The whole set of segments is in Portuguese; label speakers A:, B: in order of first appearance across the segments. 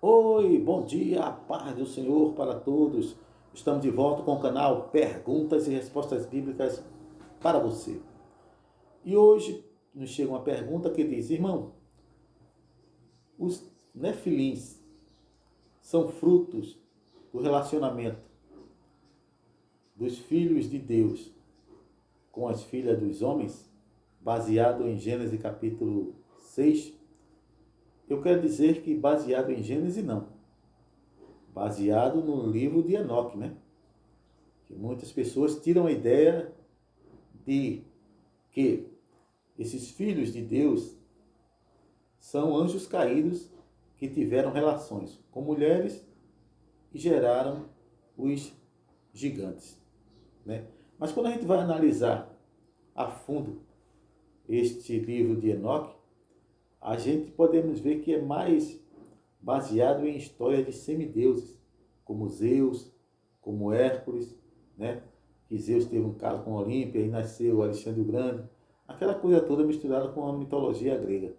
A: Oi, bom dia, a paz do Senhor para todos. Estamos de volta com o canal Perguntas e Respostas Bíblicas para você. E hoje nos chega uma pergunta que diz: irmão, os nefilins são frutos do relacionamento dos filhos de Deus com as filhas dos homens, baseado em Gênesis capítulo 6? Eu quero dizer que baseado em Gênesis não. Baseado no livro de Enoque, né? Que muitas pessoas tiram a ideia de que esses filhos de Deus são anjos caídos que tiveram relações com mulheres e geraram os gigantes, né? Mas quando a gente vai analisar a fundo este livro de Enoque, a gente podemos ver que é mais baseado em histórias de semideuses, como Zeus, como Hércules, né? Que Zeus teve um caso com Olímpia e nasceu Alexandre o Grande. Aquela coisa toda misturada com a mitologia grega.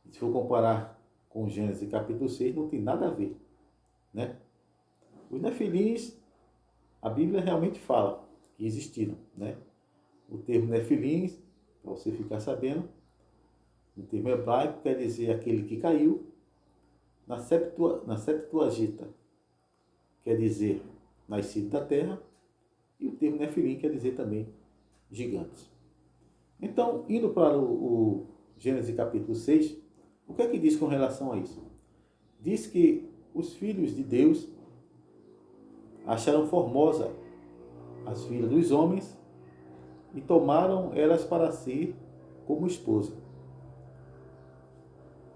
A: E se for comparar com Gênesis capítulo 6, não tem nada a ver, né? Os nefilins, a Bíblia realmente fala que existiram, né? O termo nefilins, para você ficar sabendo, no termo hebraico quer dizer aquele que caiu. Na Septuaginta quer dizer nascido da terra, e o termo nefilim quer dizer também gigantes. Então, indo para o Gênesis capítulo 6, o que é que diz com relação a isso? Diz que os filhos de Deus acharam formosa as filhas dos homens e tomaram elas para si como esposa.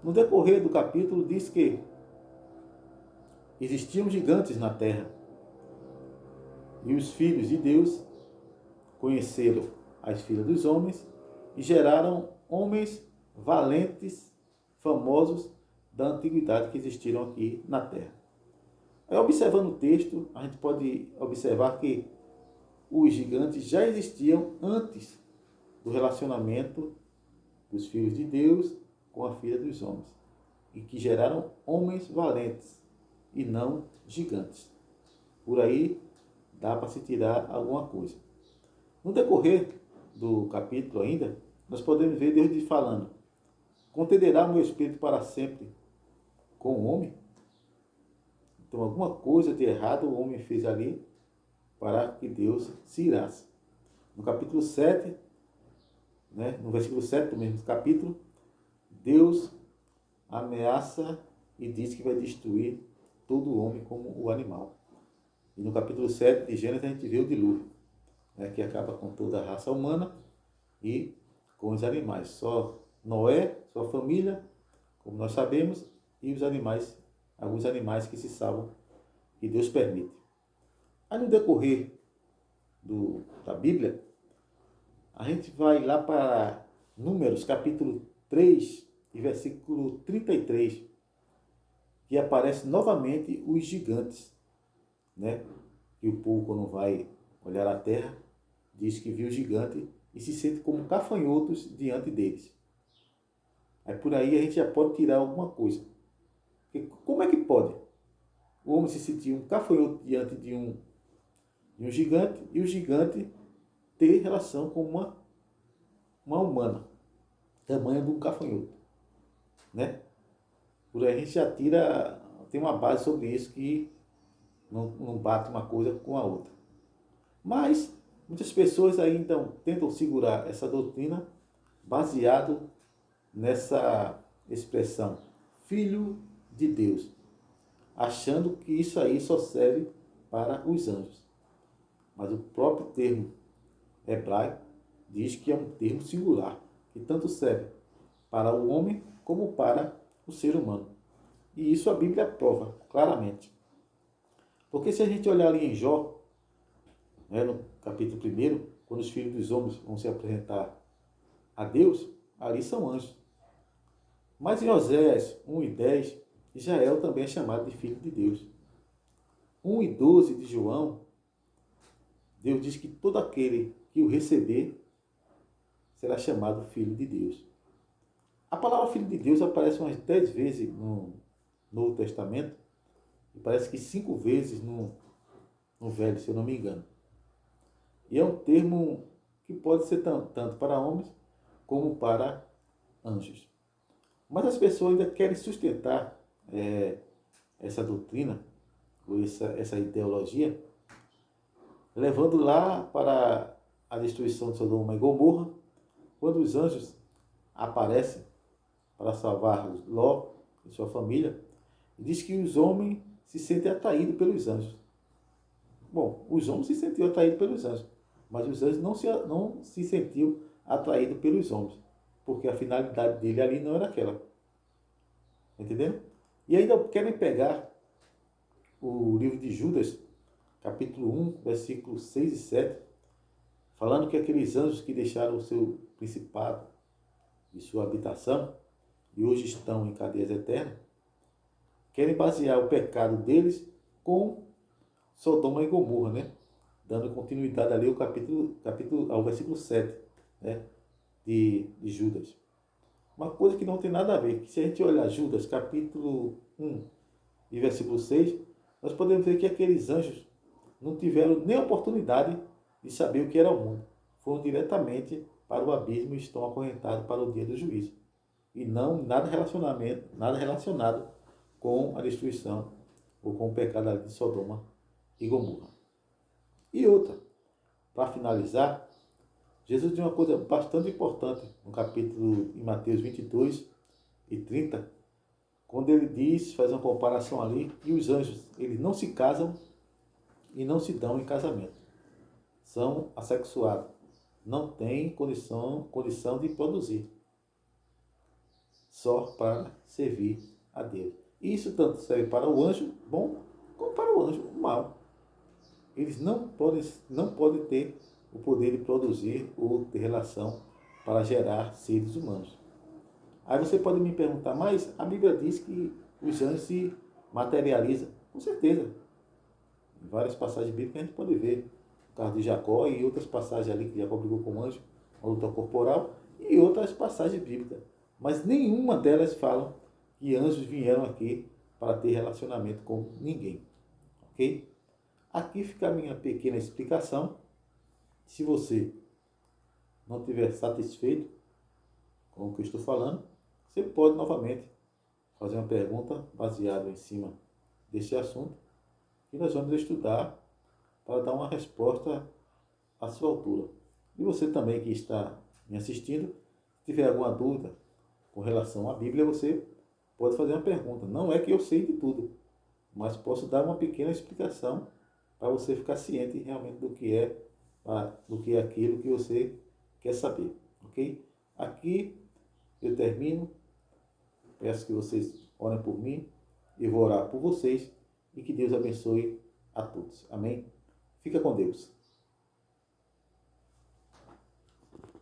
A: No decorrer do capítulo diz que existiam gigantes na terra e os filhos de Deus conheceram as filhas dos homens e geraram homens valentes, famosos da antiguidade que existiram aqui na terra. Aí, observando o texto, a gente pode observar que os gigantes já existiam antes do relacionamento dos filhos de Deus com a filha dos homens e que geraram homens valentes e não gigantes. Por aí dá para se tirar alguma coisa. No decorrer do capítulo ainda, nós podemos ver Deus falando: contenderá meu espírito para sempre com o homem? Então, alguma coisa de errado o homem fez ali para que Deus se irasse. No capítulo 7, né, no versículo 7 do mesmo capítulo, Deus ameaça e diz que vai destruir todo o homem como o animal. E no capítulo 7 de Gênesis a gente vê o dilúvio, né, que acaba com toda a raça humana e com os animais. Só Noé, sua família, como nós sabemos, e os animais, alguns animais que se salvam, que Deus permite. Aí no decorrer da Bíblia, a gente vai lá para Números, capítulo 3 e versículo 33, que aparece novamente os gigantes, né? E o povo, quando vai olhar a terra, diz que viu o gigante e se sente como gafanhotos diante deles. Aí por aí a gente já pode tirar alguma coisa. Porque como é que pode o homem se sentir um gafanhoto diante de um gigante e o gigante ter relação com uma humana, tamanho de um gafanhoto, né? Por aí a gente já tira, tem uma base sobre isso que não bate uma coisa com a outra. Mas muitas pessoas ainda tentam segurar essa doutrina baseado nessa expressão filho de Deus, achando que isso aí só serve para os anjos. Mas o próprio termo hebraico diz que é um termo singular, que tanto serve para o homem como para o ser humano. E isso a Bíblia prova claramente. Porque se a gente olhar ali em Jó, né, no capítulo 1, quando os filhos dos homens vão se apresentar a Deus, ali são anjos. Mas em Oséias 1 e 10, Israel também é chamado de filho de Deus. 1 e 12 de João, Deus diz que todo aquele que o receber será chamado filho de Deus. A palavra filho de Deus aparece umas 10 vezes no Novo Testamento, e parece que 5 vezes no Velho, se eu não me engano. E é um termo que pode ser tanto para homens como para anjos. Mas as pessoas ainda querem sustentar essa doutrina, ou essa ideologia, levando lá para a destruição de Sodoma e Gomorra, quando os anjos aparecem para salvar Ló e sua família, e diz que os homens se sentem atraídos pelos anjos. Bom, os homens se sentiam atraídos pelos anjos, mas os anjos não se sentiam atraídos pelos homens, porque a finalidade dele ali não era aquela. Entendendo? E ainda querem pegar o livro de Judas, capítulo 1, versículos 6 e 7, falando que aqueles anjos que deixaram o seu principado e sua habitação, e hoje estão em cadeias eternas, querem basear o pecado deles com Sodoma e Gomorra, né? Dando continuidade ali ao versículo 7, né? de Judas. Uma coisa que não tem nada a ver, que se a gente olhar Judas, capítulo 1 e versículo 6, nós podemos ver que aqueles anjos não tiveram nem oportunidade de saber o que era o mundo. Foram diretamente para o abismo e estão acorrentados para o dia do juízo. E não nada relacionado com a destruição ou com o pecado de Sodoma e Gomorra. E outra, para finalizar, Jesus diz uma coisa bastante importante no capítulo em Mateus 22 e 30, quando ele diz, faz uma comparação ali, e os anjos, eles não se casam e não se dão em casamento. São assexuados, não têm condição de produzir, só para servir a Deus. E isso tanto serve para o anjo bom como para o anjo mau. Eles não podem ter o poder de produzir ou ter relação para gerar seres humanos. Aí você pode me perguntar, mas a Bíblia diz que os anjos se materializam. Com certeza. Em várias passagens bíblicas a gente pode ver o caso de Jacó e outras passagens ali que Jacó brigou com o anjo, uma luta corporal, e outras passagens bíblicas. Mas nenhuma delas falam que anjos vieram aqui para ter relacionamento com ninguém. Ok? Aqui fica a minha pequena explicação. Se você não estiver satisfeito com o que eu estou falando, você pode novamente fazer uma pergunta baseada em cima desse assunto e nós vamos estudar para dar uma resposta à sua altura. E você também que está me assistindo, se tiver alguma dúvida com relação à Bíblia, você pode fazer uma pergunta. Não é que eu sei de tudo, mas posso dar uma pequena explicação para você ficar ciente realmente do que é aquilo que você quer saber, ok? Aqui eu termino, peço que vocês orem por mim, eu vou orar por vocês e que Deus abençoe a todos, amém? Fica com Deus.